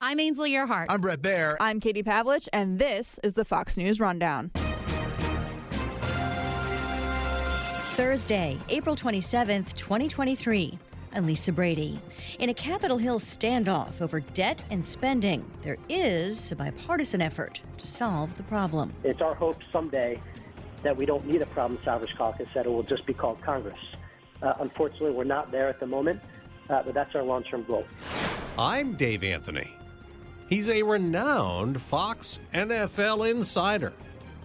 I'm Ainsley Earhart. I'm Brett Baer. I'm Katie Pavlich, and this is the Fox News Rundown. Thursday, April 27th, 2023. I'm Lisa Brady. In a Capitol Hill standoff over debt and spending, there is a bipartisan effort to solve the problem. It's our hope someday that we don't need a problem solvers caucus, that it will just be called Congress. Unfortunately, we're not there at the moment, but that's our long-term goal. I'm Dave Anthony. He's a renowned Fox NFL insider.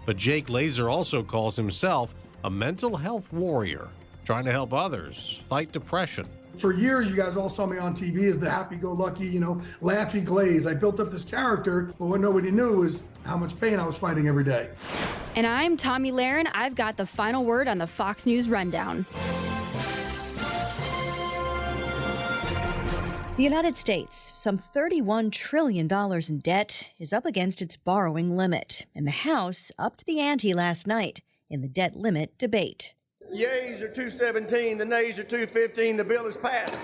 But Jake Laser also calls himself a mental health warrior, trying to help others fight depression. For years, you guys all saw me on TV as the happy-go-lucky, laughy glaze. I built up this character, but what nobody knew was how much pain I was fighting every day. And I'm Tommy Lahren. I've got the final word on the Fox News Rundown. The United States, some $31 trillion in debt, is up against its borrowing limit, and the House upped the ante last night in the debt limit debate. Yeas are 217, the nays are 215, the bill is passed.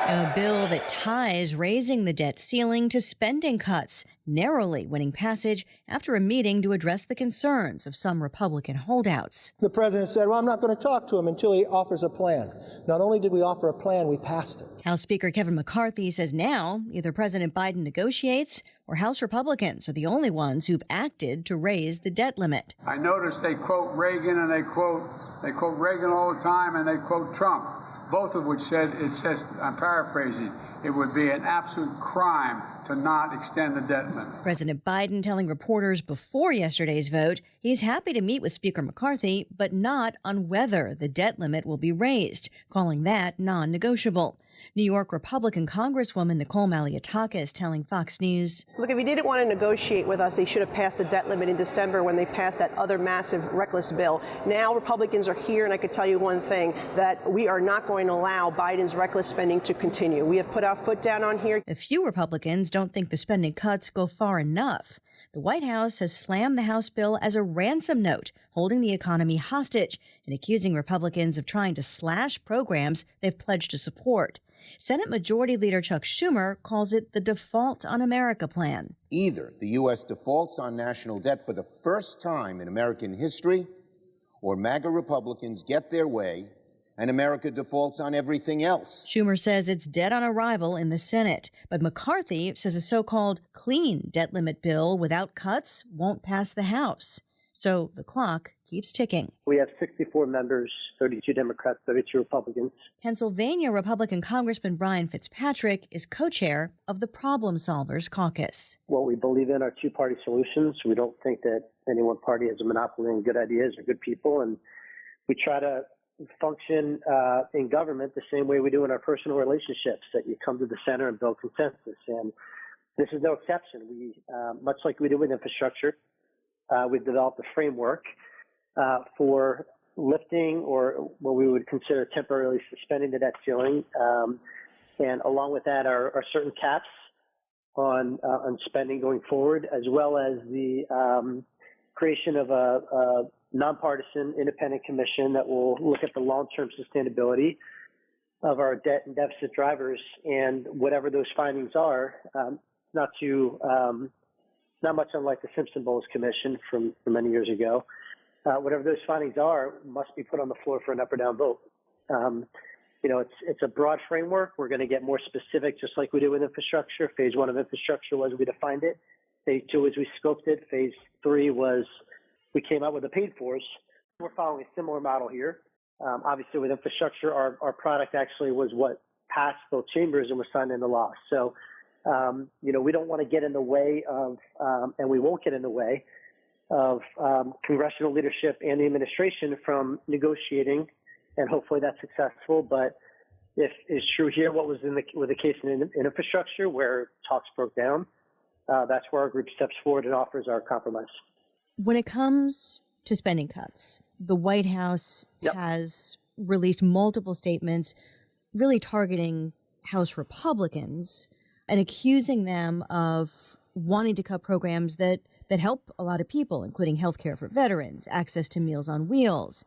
A bill that ties raising the debt ceiling to spending cuts, narrowly winning passage after a meeting to address the concerns of some Republican holdouts. The president said, well, I'm not going to talk to him until he offers a plan. Not only did we offer a plan, we passed it. House Speaker Kevin McCarthy says now either President Biden negotiates or House Republicans are the only ones who've acted to raise the debt limit. I noticed they quote Reagan and they quote Reagan all the time and they quote Trump. Both of which said, I'm paraphrasing, it would be an absolute crime to not extend the debt limit. President Biden telling reporters before yesterday's vote he's happy to meet with Speaker McCarthy, but not on whether the debt limit will be raised, calling that non-negotiable. New York Republican Congresswoman Nicole Maliotakis telling Fox News, look, if he didn't want to negotiate with us, they should have passed the debt limit in December when they passed that other massive, reckless bill. Now Republicans are here, and I could tell you one thing, that we are not going to allow Biden's reckless spending to continue. We have put our foot down on here. A few Republicans don't think the spending cuts go far enough. The White House has slammed the House bill as a ransom note, holding the economy hostage and accusing Republicans of trying to slash programs they've pledged to support. Senate Majority Leader Chuck Schumer calls it the Default on America plan. Either the U.S. defaults on national debt for the first time in American history, or MAGA Republicans get their way and America defaults on everything else. Schumer says it's dead on arrival in the Senate, but McCarthy says a so-called clean debt limit bill without cuts won't pass the House. So the clock keeps ticking. We have 64 members, 32 Democrats, 32 Republicans. Pennsylvania Republican Congressman Brian Fitzpatrick is co-chair of the Problem Solvers Caucus. What we believe in are two-party solutions. We don't think that any one party has a monopoly on good ideas or good people, and we try to function in government the same way we do in our personal relationships, that you come to the center and build consensus. And this is no exception. We, much like we do with infrastructure, we've developed a framework for lifting or what we would consider temporarily suspending the debt ceiling. And along with that are certain caps on spending going forward, as well as the creation of a nonpartisan independent commission that will look at the long-term sustainability of our debt and deficit drivers, and whatever those findings are, not much unlike the Simpson Bowles Commission from many years ago. Whatever those findings are must be put on the floor for an up or down vote. It's a broad framework. We're going to get more specific, just like we did with infrastructure. Phase 1 of infrastructure was we defined it. Phase 2 was we scoped it. Phase 3 was we came up with the paid fors. We're following a similar model here. Obviously, with infrastructure, our product actually was what passed both chambers and was signed into law. So, we don't want to get in the way of, and we won't get in the way of congressional leadership and the administration from negotiating, and hopefully that's successful. But if it's true here, what was with the case in infrastructure, where talks broke down, that's where our group steps forward and offers our compromise. When it comes to spending cuts, the White House has released multiple statements really targeting House Republicans and accusing them of wanting to cut programs that help a lot of people, including health care for veterans, access to Meals on Wheels.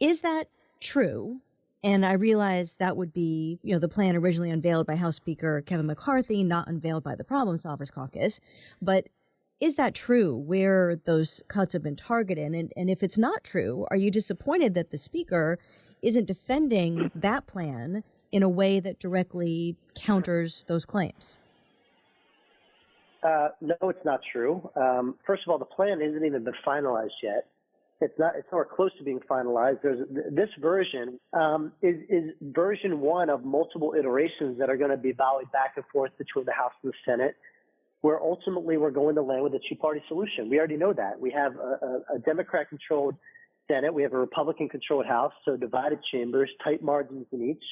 Is that true? And I realize that would be, the plan originally unveiled by House Speaker Kevin McCarthy, not unveiled by the Problem Solvers Caucus. But is that true, where those cuts have been targeted? And if it's not true, are you disappointed that the Speaker isn't defending that plan in a way that directly counters those claims? No, it's not true. First of all, the plan isn't even been finalized yet. It's nowhere close to being finalized. This version is version one of multiple iterations that are going to be volleyed back and forth between the House and the Senate, where ultimately we're going to land with a two-party solution. We already know that. We have a Democrat-controlled Senate. We have a Republican-controlled House, so divided chambers, tight margins in each,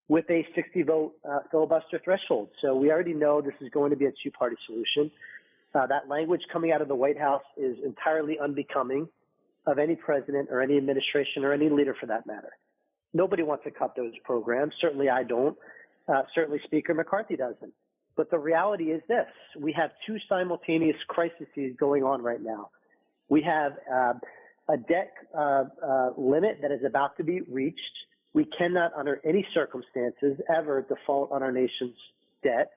with a 60-vote filibuster threshold. So we already know this is going to be a two-party solution. That language coming out of the White House is entirely unbecoming of any president or any administration or any leader for that matter. Nobody wants to cut those programs. Certainly I don't. Certainly Speaker McCarthy doesn't. But the reality is this. We have two simultaneous crises going on right now. We have a debt limit that is about to be reached. We cannot, under any circumstances, ever default on our nation's debt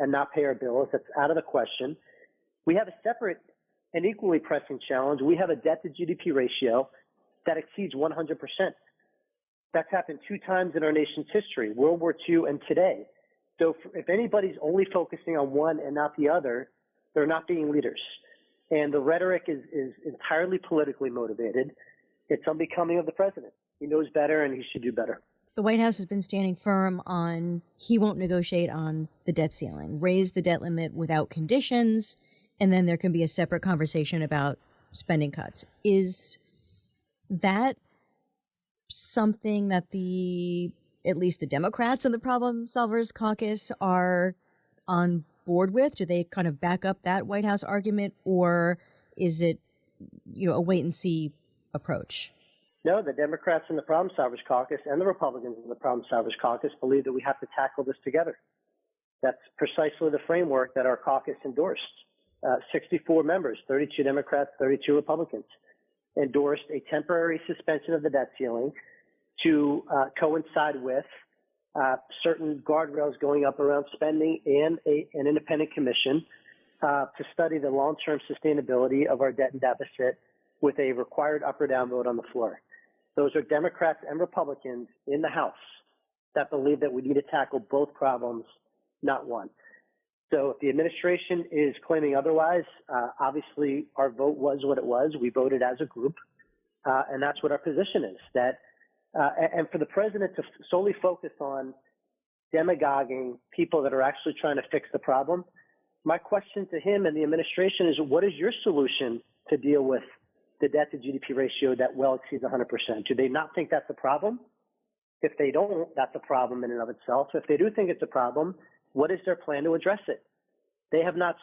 and not pay our bills. That's out of the question. We have a separate and equally pressing challenge. We have a debt-to-GDP ratio that exceeds 100%. That's happened two times in our nation's history, World War II and today. So if anybody's only focusing on one and not the other, they're not being leaders. And the rhetoric is entirely politically motivated. It's unbecoming of the president. He knows better, and he should do better. The White House has been standing firm on he won't negotiate on the debt ceiling, raise the debt limit without conditions, and then there can be a separate conversation about spending cuts. Is that something that at least the Democrats in the Problem Solvers Caucus are on board with? Do they kind of back up that White House argument, or is it, a wait and see approach? No, the Democrats in the Problem Solvers Caucus and the Republicans in the Problem Solvers Caucus believe that we have to tackle this together. That's precisely the framework that our caucus endorsed. 64 members, 32 Democrats, 32 Republicans, endorsed a temporary suspension of the debt ceiling to coincide with certain guardrails going up around spending and an independent commission to study the long-term sustainability of our debt and deficit with a required up or down vote on the floor. Those are Democrats and Republicans in the House that believe that we need to tackle both problems, not one. So if the administration is claiming otherwise, obviously our vote was what it was. We voted as a group, and that's what our position is. And for the president to solely focus on demagoguing people that are actually trying to fix the problem, my question to him and the administration is, what is your solution to deal with the debt-to-GDP ratio that well exceeds 100%? Do they not think that's a problem? If they don't, that's a problem in and of itself. If they do think it's a problem, what is their plan to address it? They have not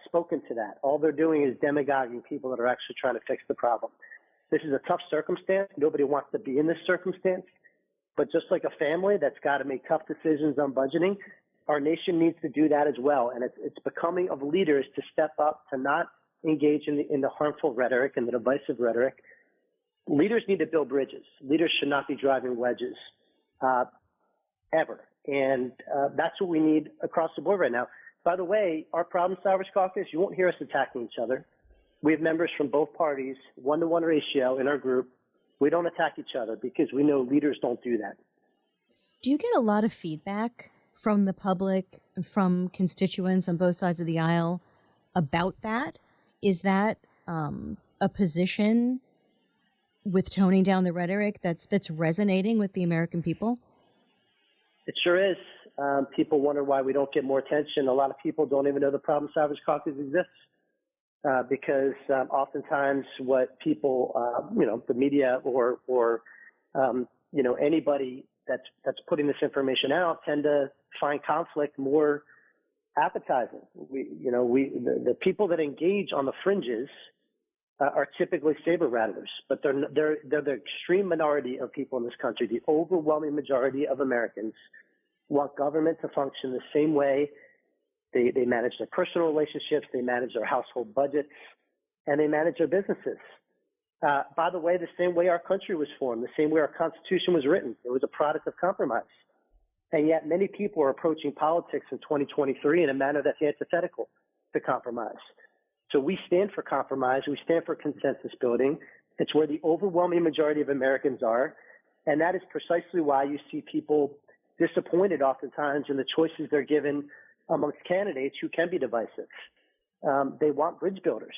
spoken to that. All they're doing is demagoguing people that are actually trying to fix the problem. This is a tough circumstance. Nobody wants to be in this circumstance. But just like a family that's got to make tough decisions on budgeting, our nation needs to do that as well. And it's becoming of leaders to step up, to not engage in the harmful rhetoric and the divisive rhetoric. Leaders need to build bridges. Leaders should not be driving wedges, ever. And that's what we need across the board right now. By the way, our Problem Solvers Caucus, you won't hear us attacking each other. We have members from both parties, 1-to-1 ratio in our group. We don't attack each other because we know leaders don't do that. Do you get a lot of feedback from the public, from constituents on both sides of the aisle about that? Is that a position with toning down the rhetoric that's resonating with the American people? It sure is. People wonder why we don't get more attention. A lot of people don't even know the Problem Solvers Caucus exists because oftentimes what people, the media or anybody that's putting this information out tend to find conflict more appetizing. The people that engage on the fringes are typically saber rattlers, but they're the extreme minority of people in this country. The overwhelming majority of Americans want government to function the same way. They manage their personal relationships, they manage their household budgets, and they manage their businesses. By the way, the same way our country was formed, the same way our Constitution was written. It was a product of compromise. And yet many people are approaching politics in 2023 in a manner that's antithetical to compromise. So we stand for compromise. We stand for consensus building. It's where the overwhelming majority of Americans are. And that is precisely why you see people disappointed oftentimes in the choices they're given amongst candidates who can be divisive. They want bridge builders.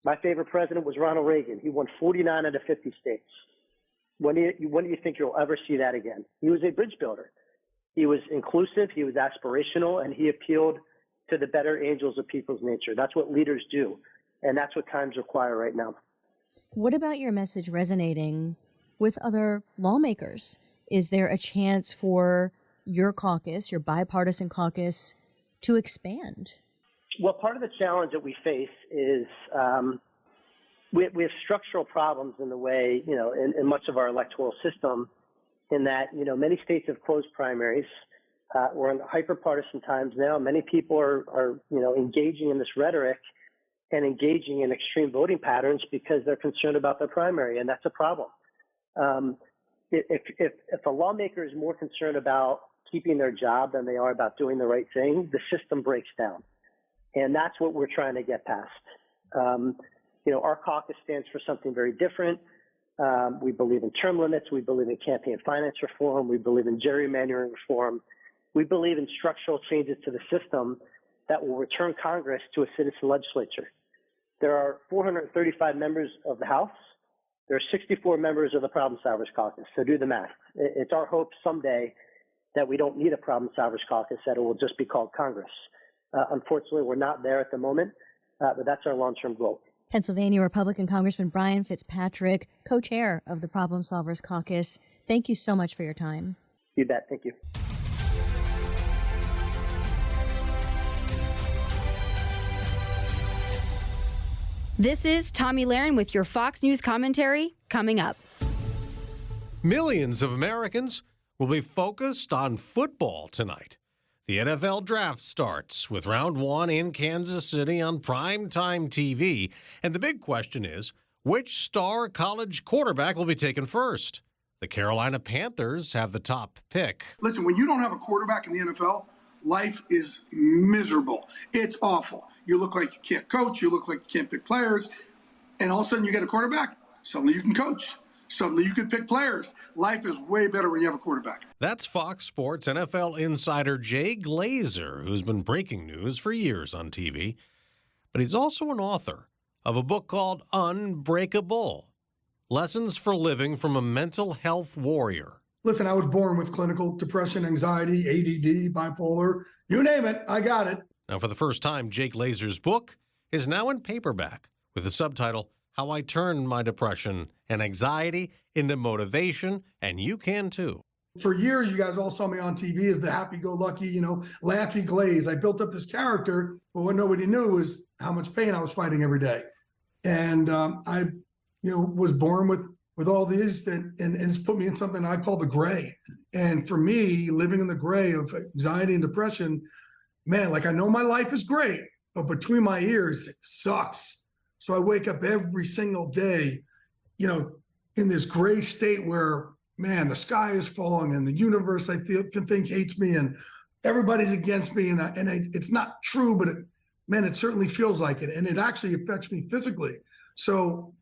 My favorite president was Ronald Reagan. He won 49 out of 50 states. When do you think you'll ever see that again? He was a bridge builder. He was inclusive, he was aspirational, and he appealed to the better angels of people's nature. That's what leaders do, and that's what times require right now. What about your message resonating with other lawmakers? Is there a chance for your caucus, your bipartisan caucus, to expand? Well, part of the challenge that we face is we have structural problems in the way, in much of our electoral system, in that, many states have closed primaries. We're in hyper-partisan times now. Many people are engaging in this rhetoric and engaging in extreme voting patterns because they're concerned about their primary, and that's a problem. If a lawmaker is more concerned about keeping their job than they are about doing the right thing, the system breaks down. And that's what we're trying to get past. Our caucus stands for something very different. We believe in term limits. We believe in campaign finance reform. We believe in gerrymandering reform. We believe in structural changes to the system that will return Congress to a citizen legislature. There are 435 members of the House. There are 64 members of the Problem Solvers Caucus. So do the math. It's our hope someday that we don't need a Problem Solvers Caucus, that it will just be called Congress. Unfortunately, we're not there at the moment, but that's our long-term goal. Pennsylvania Republican Congressman Brian Fitzpatrick, co-chair of the Problem Solvers Caucus. Thank you so much for your time. You bet. Thank you. This is Tommy Lahren with your Fox News commentary coming up. Millions of Americans will be focused on football tonight. The NFL draft starts with round 1 in Kansas City on primetime TV. And the big question is, which star college quarterback will be taken first? The Carolina Panthers have the top pick. Listen, when you don't have a quarterback in the NFL, life is miserable. It's awful. You look like you can't coach. You look like you can't pick players. And all of a sudden you get a quarterback. Suddenly you can coach. Suddenly you can pick players. Life is way better when you have a quarterback. That's Fox Sports NFL insider Jay Glazer, who's been breaking news for years on TV. But he's also an author of a book called Unbreakable: Lessons for Living from a Mental Health Warrior. Listen, I was born with clinical depression, anxiety, ADD, bipolar. You name it, I got it. Now, for the first time, Jake Glazer's book is now in paperback with the subtitle, How I Turned My Depression and Anxiety into Motivation, and you can too. For years, you guys all saw me on TV as the happy-go-lucky, laughy glaze. I built up this character, but what nobody knew was how much pain I was fighting every day. And I, was born with all these, and it's put me in something I call the gray. And for me, living in the gray of anxiety and depression, man, I know my life is great, but between my ears, it sucks. So I wake up every single day, in this gray state where, man, the sky is falling and the universe, I think hates me and everybody's against me. And it's not true, but it certainly feels like it. And it actually affects me physically. So,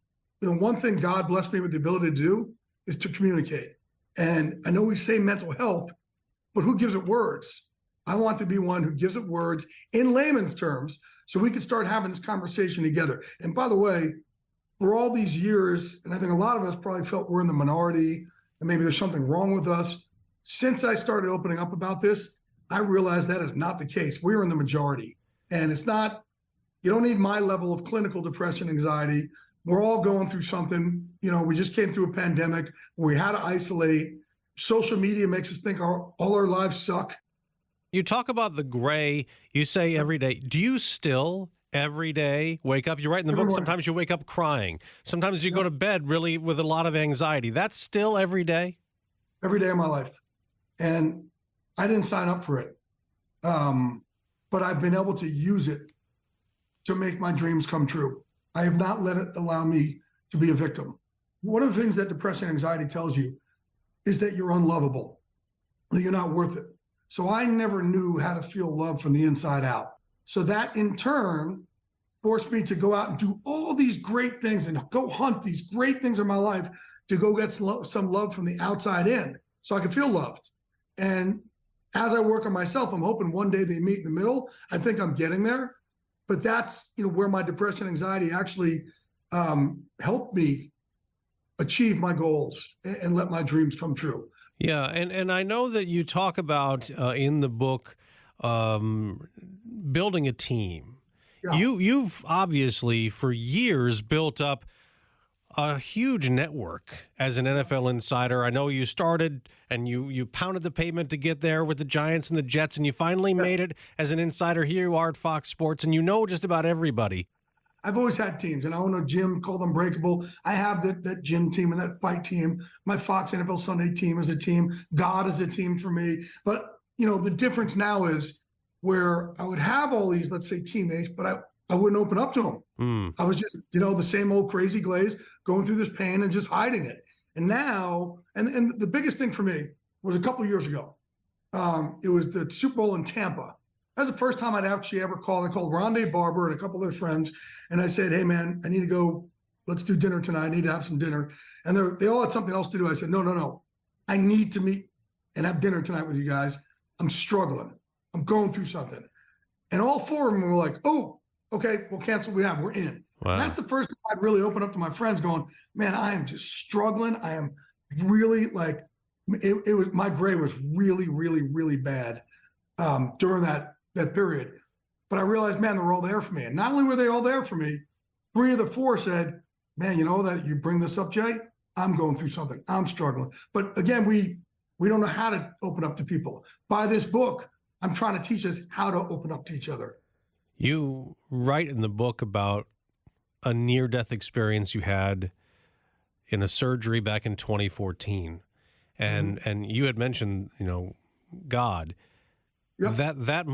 one thing God blessed me with the ability to do is to communicate. And I know we say mental health, but who gives it words? I want to be one who gives it words in layman's terms so we can start having this conversation together. And by the way, for all these years, and I think a lot of us probably felt we're in the minority and maybe there's something wrong with us. Since I started opening up about this, I realized that is not the case. We're in the majority. And it's not, you don't need my level of clinical depression, anxiety. We're all going through something. We just came through a pandemic where we had to isolate. Social media makes us think all our lives suck. You talk about the gray, you say every day. Do you still every day wake up? You write in the book, sometimes you wake up crying. Sometimes you go to bed really with a lot of anxiety. That's still every day? Every day of my life. And I didn't sign up for it. But I've been able to use it to make my dreams come true. I have not let it allow me to be a victim. One of the things that depression and anxiety tells you is that you're unlovable, that you're not worth it. So I never knew how to feel love from the inside out. So that in turn forced me to go out and do all these great things and go hunt these great things in my life to go get some love from the outside in so I could feel loved. And as I work on myself, I'm hoping one day they meet in the middle. I think I'm getting there. But that's where my depression and anxiety actually helped me achieve my goals and let my dreams come true. Yeah, and I know that you talk about in the book building a team. Yeah. You've obviously for years built up a huge network as an NFL insider. I know you started and you pounded the pavement to get there with the Giants and the Jets, and you finally made it as an insider. Here you are at Fox Sports, and you know just about everybody. I've always had teams, and I own a gym called Unbreakable. I have that gym team and that fight team. My Fox NFL Sunday team is a team. God is a team for me. But, the difference now is where I would have all these, let's say, teammates, but I wouldn't open up to them. I was just, the same old crazy glaze, going through this pain and just hiding it. And now, and the biggest thing for me was a couple of years ago. It was the Super Bowl in Tampa. That was the first time I'd actually ever called. I called Rondé Barber and a couple of their friends. And I said, hey, man, I need to go. Let's do dinner tonight. I need to have some dinner. And they all had something else to do. I said, no. I need to meet and have dinner tonight with you guys. I'm struggling. I'm going through something. And all four of them were like, oh, okay, we'll cancel what we have. We're in. Wow. And that's the first time I'd really opened up to my friends going, man, I am just struggling. I am really it was, my grade was really, really, really bad during that period. But I realized, man, they were all there for me. And not only were they all there for me, 3 of the 4 said, man, that you bring this up, Jay, I'm going through something. I'm struggling. But again, we don't know how to open up to people. By this book, I'm trying to teach us how to open up to each other. You write in the book about a near-death experience you had in a surgery back in 2014. And you had mentioned, God. Yep. That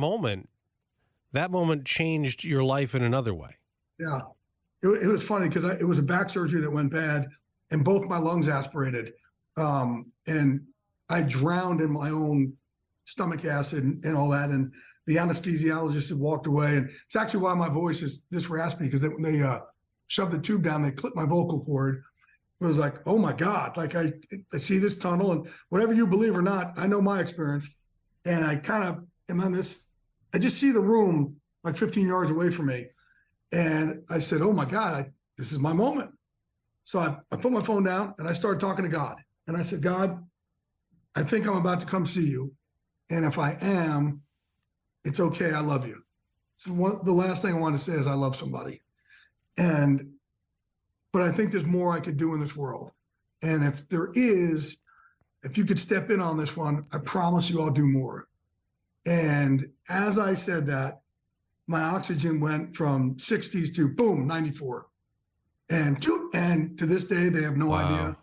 moment changed your life in another way. Yeah. It was funny because it was a back surgery that went bad and both my lungs aspirated. And I drowned in my own stomach acid and all that. And the anesthesiologist had walked away. And it's actually why my voice is this raspy, because when they shoved the tube down, they clipped my vocal cord. It was like, oh my God, like I see this tunnel, and whatever you believe or not, I know my experience. And I kind of am on this, I just see the room like 15 yards away from me. And I said, oh my God, this is my moment. So I put my phone down and I started talking to God. And I said, God, I think I'm about to come see you. And if I am, it's okay. I love you. So the last thing I want to say is I love somebody. But I think there's more I could do in this world. And if you could step in on this one, I promise you I'll do more. And as I said that, my oxygen went from 60s to boom, 94. And to this day, they have no idea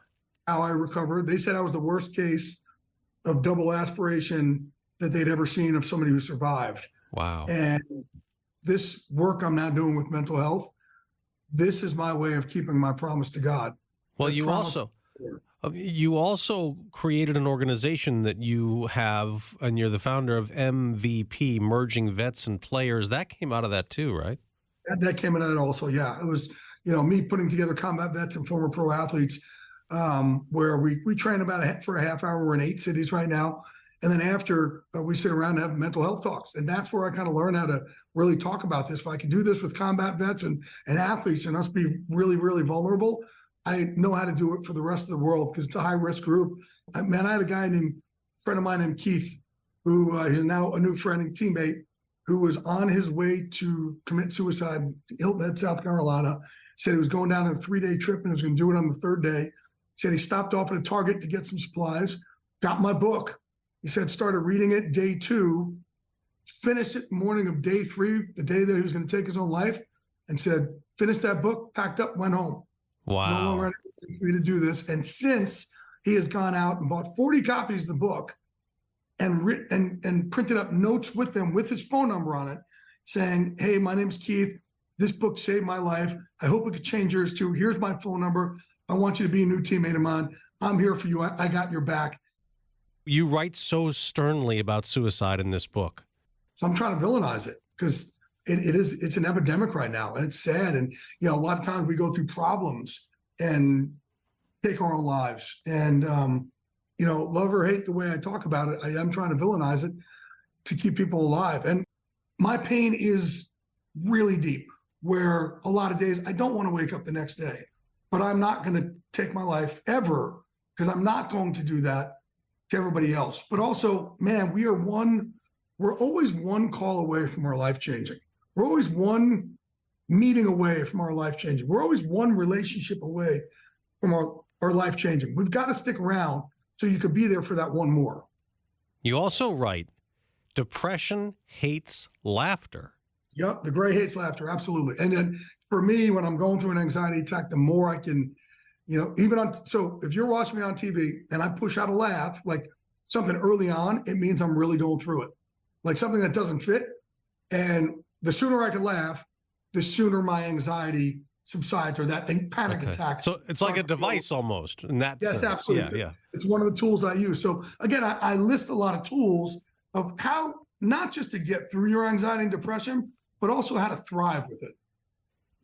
how I recovered. They said I was the worst case of double aspiration that they'd ever seen of somebody who survived. Wow. And this work I'm now doing with mental health, this is my way of keeping my promise to God. Well, you also created an organization that you have, and you're the founder of MVP, Merging Vets and Players. That came out of that too, right? That came out of that also, yeah. It was, me putting together combat vets and former pro athletes, where we train for a half hour. We're in 8 cities right now. And then after, we sit around and have mental health talks. And that's where I kind of learned how to really talk about this. If I can do this with combat vets and athletes and us be really, really vulnerable, I know how to do it for the rest of the world because it's a high-risk group. I had a friend of mine named Keith, who is now a new friend and teammate, who was on his way to commit suicide to Hilton Head, South Carolina. Said he was going down on a 3-day trip and he was going to do it on the 3rd day. Said he stopped off at a Target to get some supplies, got my book. He said, started reading it day 2, finished it morning of day 3, the day that he was going to take his own life, and said, finished that book, packed up, went home. Wow. No longer for me to do this. And since he has gone out and bought 40 copies of the book and printed up notes with them with his phone number on it saying, hey, my name's Keith. This book saved my life. I hope it could change yours too. Here's my phone number. I want you to be a new teammate of mine. I'm here for you. I got your back. You write so sternly about suicide in this book. So I'm trying to villainize it because it's an epidemic right now, and it's sad. And a lot of times we go through problems and take our own lives. And love or hate the way I talk about it, I am trying to villainize it to keep people alive. And my pain is really deep, where a lot of days I don't want to wake up the next day, but I'm not going to take my life ever, because I'm not going to do that to everybody else. But also, man, we're always one call away from our life changing. We're always one meeting away from our life changing. We're always one relationship away from our life changing. We've got to stick around so you could be there for that one more. You also write, depression hates laughter. Yep, the gray hates laughter, absolutely. And then for me, when I'm going through an anxiety attack, the more I can, so if you're watching me on TV and I push out a laugh, like something early on, it means I'm really going through it. Like something that doesn't fit. And the sooner I can laugh, the sooner my anxiety subsides, or that panic attack. So it's like a device almost in that sense. Yes, absolutely. Yeah. It's one of the tools I use. So again, I list a lot of tools of how not just to get through your anxiety and depression, but also how to thrive with it.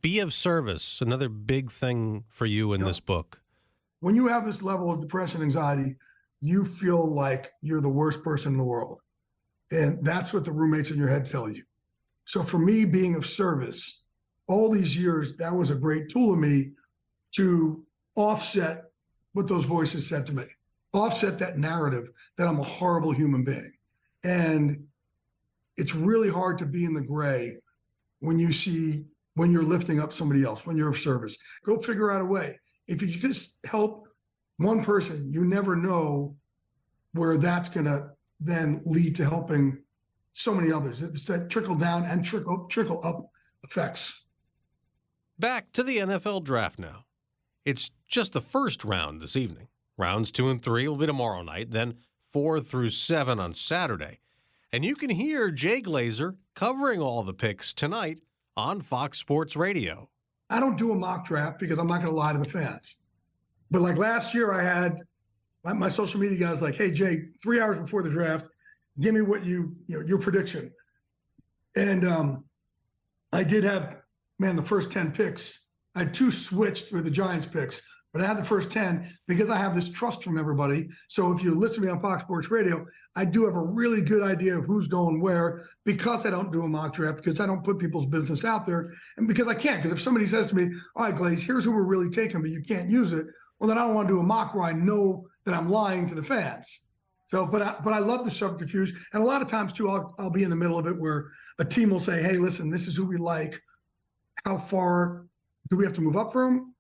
Be of service, another big thing for you in this book. When you have this level of depression, anxiety, you feel like you're the worst person in the world. And that's what the roommates in your head tell you. So for me, being of service, all these years, that was a great tool of me to offset what those voices said to me, offset that narrative that I'm a horrible human being. And it's really hard to be in the gray when you're lifting up somebody else, when you're of service. Go figure out a way. If you just help one person, you never know where that's going to then lead to helping so many others. It's that trickle down and trickle up effects. Back to the NFL draft now. It's just the first round this evening. Rounds 2 and 3 will be tomorrow night, then 4 through 7 on Saturday. And you can hear Jay Glazer covering all the picks tonight on Fox Sports Radio. I don't do a mock draft because I'm not going to lie to the fans. But like last year, I had my social media guys like, hey, Jay, 3 hours before the draft, give me what your prediction. And I did have, the first 10 picks. I had 2 switched with the Giants picks, but I had the first 10 because I have this trust from everybody. So if you listen to me on Fox Sports Radio, I do have a really good idea of who's going where, because I don't do a mock draft, because I don't put people's business out there, and because I can't. Because if somebody says to me, all right, Glaze, here's who we're really taking, but you can't use it, well, then I don't want to do a mock where I know that I'm lying to the fans. So, but I love the subterfuge. And a lot of times, too, I'll be in the middle of it where a team will say, hey, listen, this is who we like. How far do we have to move up for him,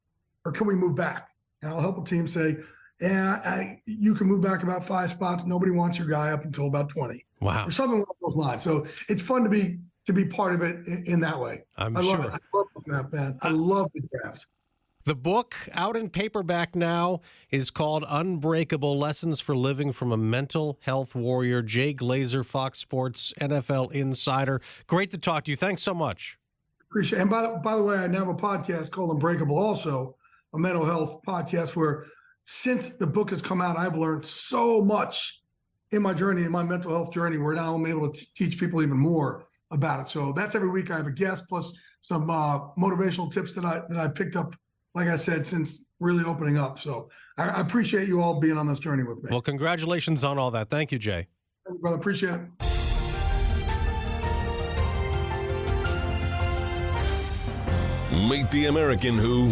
or can we move back? And I'll help a team say, you can move back about 5 spots. Nobody wants your guy up until about 20. Wow. Or something along those lines. So it's fun to be part of it in that way. I love sure. it. I love the draft, man. I love the draft. The book, out in paperback now, is called Unbreakable: Lessons for Living from a Mental Health Warrior. Jay Glazer, Fox Sports NFL Insider. Great to talk to you. Thanks so much. Appreciate it. And by the way, I now have a podcast called Unbreakable, also a mental health podcast, where since the book has come out, I've learned so much in my journey, in my mental health journey, where now I'm able to teach people even more about it. So that's every week I have a guest, plus some motivational tips that I picked up, like I said, since really opening up. So I appreciate you all being on this journey with me. Well, congratulations on all that. Thank you, Jay. Thank you, brother. Appreciate it. Meet the American who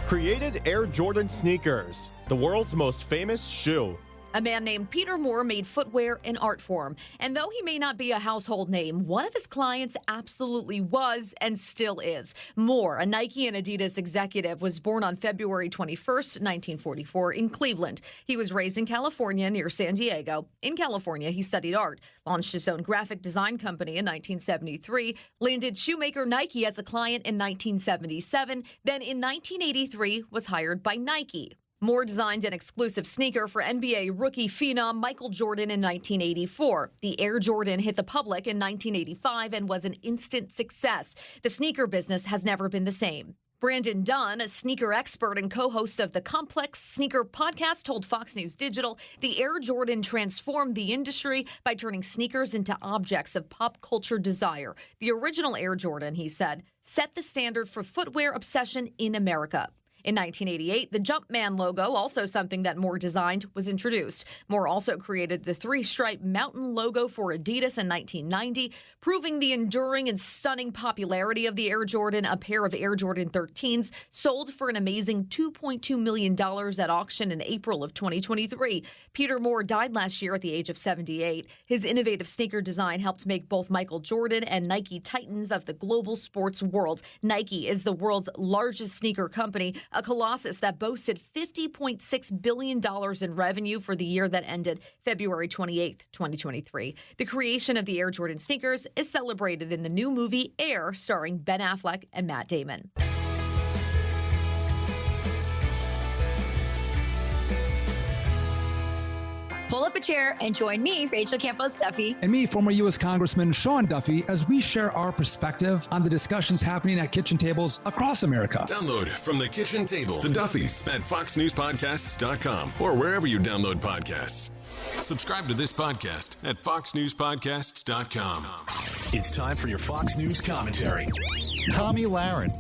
created Air Jordan sneakers, the world's most famous shoe. A man named Peter Moore made footwear an art form. And though he may not be a household name, one of his clients absolutely was and still is. Moore, a Nike and Adidas executive, was born on February 21st, 1944 in Cleveland. He was raised in California near San Diego. In California, he studied art, launched his own graphic design company in 1973, landed shoemaker Nike as a client in 1977, then in 1983 was hired by Nike. Moore designed an exclusive sneaker for NBA rookie phenom Michael Jordan in 1984. The Air Jordan hit the public in 1985 and was an instant success. The sneaker business has never been the same. Brandon Dunn, a sneaker expert and co-host of the Complex Sneaker podcast, told Fox News Digital the Air Jordan transformed the industry by turning sneakers into objects of pop culture desire. The original Air Jordan, he said, set the standard for footwear obsession in America. In 1988, the Jumpman logo, also something that Moore designed, was introduced. Moore also created the three-stripe mountain logo for Adidas in 1990, proving the enduring and stunning popularity of the Air Jordan. A pair of Air Jordan 13s sold for an amazing $2.2 million at auction in April of 2023. Peter Moore died last year at the age of 78. His innovative sneaker design helped make both Michael Jordan and Nike titans of the global sports world. Nike is the world's largest sneaker company, a colossus that boasted $50.6 billion in revenue for the year that ended February 28, 2023. The creation of the Air Jordan sneakers is celebrated in the new movie Air, starring Ben Affleck and Matt Damon. Pull up a chair and join me, Rachel Campos Duffy, and me, former U.S. Congressman Sean Duffy, as we share our perspective on the discussions happening at kitchen tables across America. Download From the Kitchen Table, The Duffys, at foxnewspodcasts.com or wherever you download podcasts. Subscribe to this podcast at foxnewspodcasts.com. It's time for your Fox News commentary. Tommy Lahren.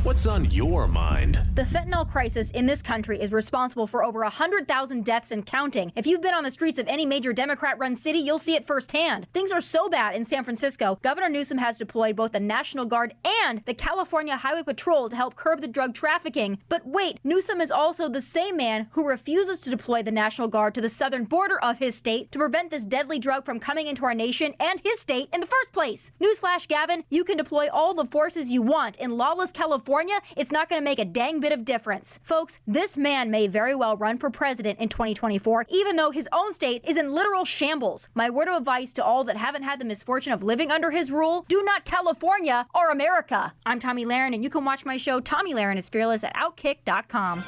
What's on your mind? The fentanyl crisis in this country is responsible for over 100,000 deaths and counting. If you've been on the streets of any major Democrat-run city, you'll see it firsthand. Things are so bad in San Francisco, Governor Newsom has deployed both the National Guard and the California Highway Patrol to help curb the drug trafficking. But wait, Newsom is also the same man who refuses to deploy the National Guard to the southern border of his state to prevent this deadly drug from coming into our nation and his state in the first place. Newsflash, Gavin, you can deploy all the forces you want. In lawless California, it's not going to make a dang bit of difference. Folks, this man may very well run for president in 2024, even though his own state is in literal shambles. My word of advice to all that haven't had the misfortune of living under his rule: do not California or America. I'm Tommy Lahren, and you can watch my show, Tommy Lahren is Fearless, at Outkick.com.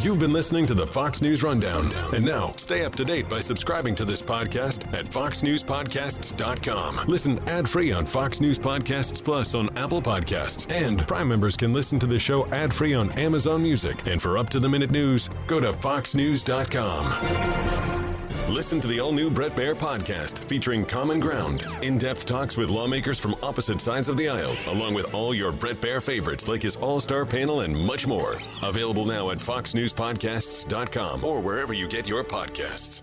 You've been listening to the Fox News Rundown. And now, stay up to date by subscribing to this podcast at foxnewspodcasts.com. Listen ad-free on Fox News Podcasts Plus on Apple Podcasts. And Prime members can listen to the show ad-free on Amazon Music. And for up-to-the-minute news, go to foxnews.com. Listen to the all-new Bret Baier podcast featuring Common Ground, in-depth talks with lawmakers from opposite sides of the aisle, along with all your Bret Baier favorites like his all-star panel and much more. Available now at foxnewspodcasts.com or wherever you get your podcasts.